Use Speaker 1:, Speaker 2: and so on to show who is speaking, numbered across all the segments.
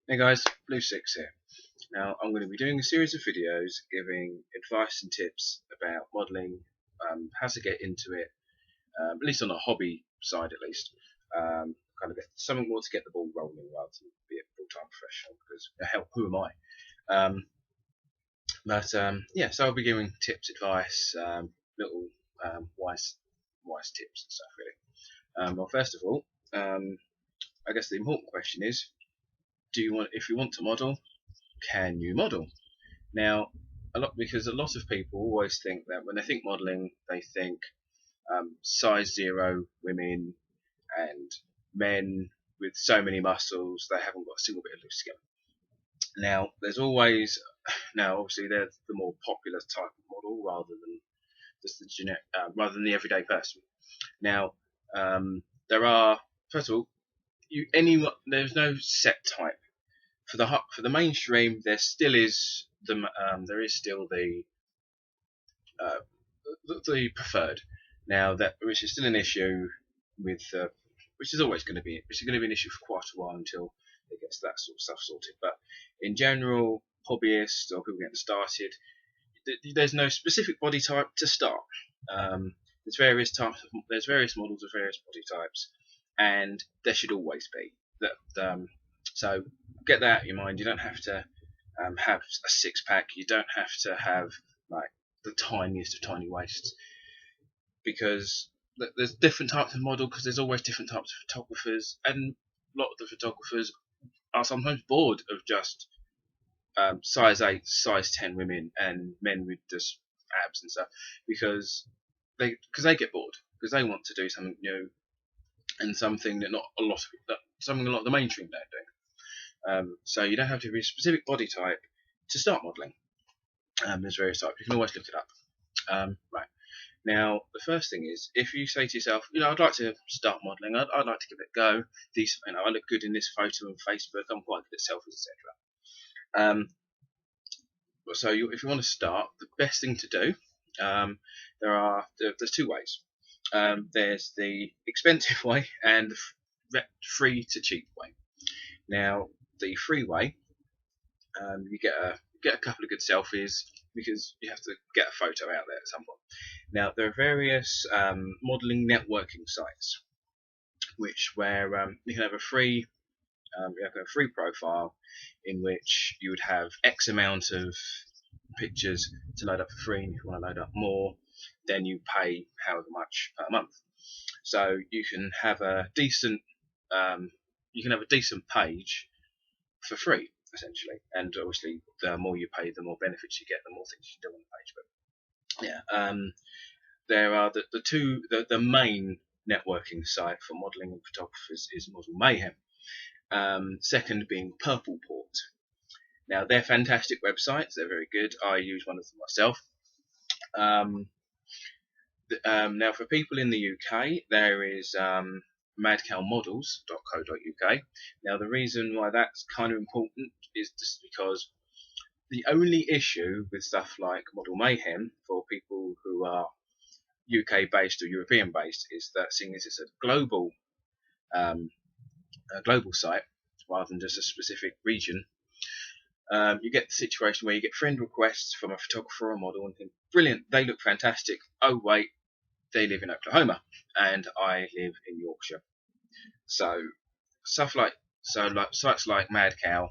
Speaker 1: Hey guys, Sicx here. Now I'm going to be doing a series of videos giving advice and tips about modelling, how to get into it, at least on a hobby side at least. Kind of get something more to get the ball rolling rather than be a full-time professional because hell, who am I? Yeah, so I'll be giving tips, advice, little wise tips and stuff really. Well, first of all, I guess the important question is, if you want to model, can you model? Now, because a lot of people always think that when they think modelling, they think size zero women and men with so many muscles they haven't got a single bit of loose skin. Now, obviously they're the more popular type of model rather than just rather than the everyday person. Now, there are first of all, there's no set type for the mainstream. There still is there is still uh, the preferred. Now which is still an issue with which is always going to be an issue for quite a while until it gets that sort of stuff sorted. But in general, hobbyists or people getting started, there's no specific body type to start. There's various models of various body types, and there should always be that. So get that out of your mind. You don't have to have a six pack. You don't have to have like the tiniest of tiny waists, because there's different types of model, because there's always different types of photographers, and a lot of the photographers are sometimes bored of just size 8, size 10 women and men with just abs and stuff, because they get bored, because they want to do something new and something that something a lot of the mainstream don't do. So you don't have to be a specific body type to start modelling. There's various types. You can always look it up. Right. Now, the first thing is, if you say to yourself, I'd like to start modelling, I'd like to give it a go. I look good in this photo on Facebook, I'm quite good at selfies, etc. If you want to start, the best thing to do, there's two ways. There's the expensive way and the free to cheap way. Now, the free way, you get a couple of good selfies, because you have to get a photo out there at some point. Now, there are various modelling networking sites where you can have a free profile in which you would have X amount of pictures to load up for free, and if you want to load up more, then you pay however much per month. So you can have a decent page for free, essentially, and obviously the more you pay, the more benefits you get, the more things you can do on the page. But yeah, there are the main networking site for modelling and photographers is Model Mayhem. Second being Purple Port. Now, they're fantastic websites. They're very good. I use one of them myself. Now, for people in the UK, there is madcowmodels.co.uk. Now, the reason why that's kind of important is just because the only issue with stuff like Model Mayhem for people who are UK based or European based is that, seeing as it's a global site rather than just a specific region, you get the situation where you get friend requests from a photographer or model and think, brilliant, they look fantastic. Oh wait, they live in Oklahoma and I live in Yorkshire. So sites like Mad Cow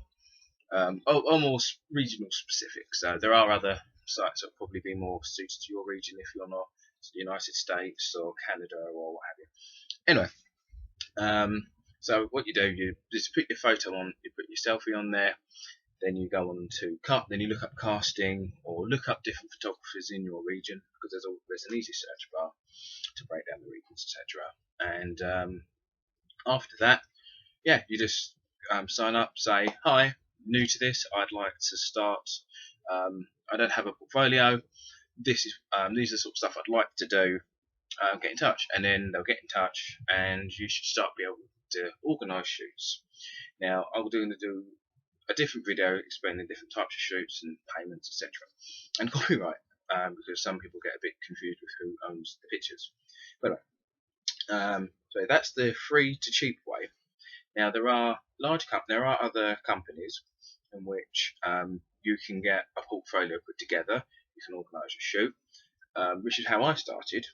Speaker 1: are more regional specific. So there are other sites that will probably be more suited to your region if you're not the United States or Canada or what have you. Anyway, so what you do, you just put your photo on, you put your selfie on there, then you go on to then you look up casting or look up different photographers in your region, because there's an easy search bar to break down the regions, etc. And after that, yeah, you just sign up, say, hi, new to this, I'd like to start. I don't have a portfolio. These are the sort of stuff I'd like to do. Get in touch, and then they'll get in touch, and you should start being able to organise shoots. Now, I'm going to do a different video explaining different types of shoots and payments, etc. And copyright, because some people get a bit confused with who owns the pictures. But so that's the free to cheap way. Now there are other companies in which you can get a portfolio put together. You can organise a shoot, which is how I started.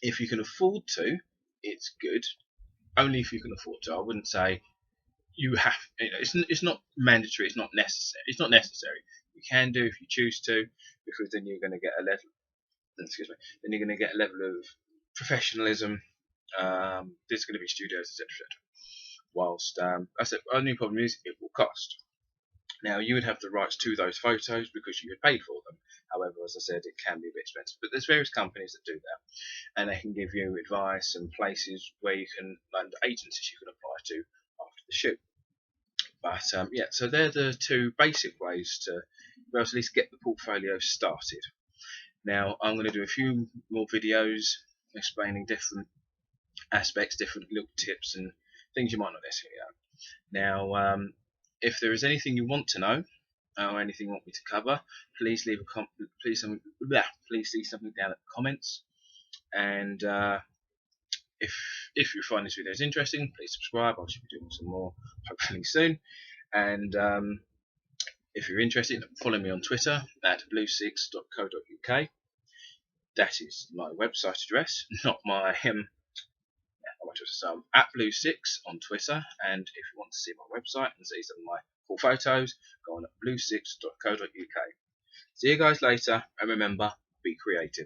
Speaker 1: If you can afford to, it's good. Only if you can afford to. I wouldn't say you have. It's not mandatory. It's not necessary. It's not necessary. You can do if you choose to, because then you're going to get a level. Excuse me. Then you're going to get a level of professionalism. There's going to be studios, etc., etc. Whilst I said, only problem is it will cost. Now you would have the rights to those photos because you had paid for them. However, as I said, it can be a bit expensive. But there's various companies that do that, and they can give you advice and places where you can, and agencies you can apply to after the shoot. But yeah, so they're the two basic ways to, well, at least get the portfolio started. Now I'm going to do a few more videos explaining different aspects, different little tips and things you might not necessarily know. Now, if there is anything you want to know or anything you want me to cover, please leave a please leave something down in the comments. And if you find this video interesting, please subscribe. I should be doing some more hopefully soon. And if you're interested, follow me on Twitter at bluesicx.co.uk. That is my website address, not my so at Bluesicx on Twitter, and if you want to see my website and see some of my cool photos, go on at bluesicx.co.uk. See you guys later, and remember, be creative.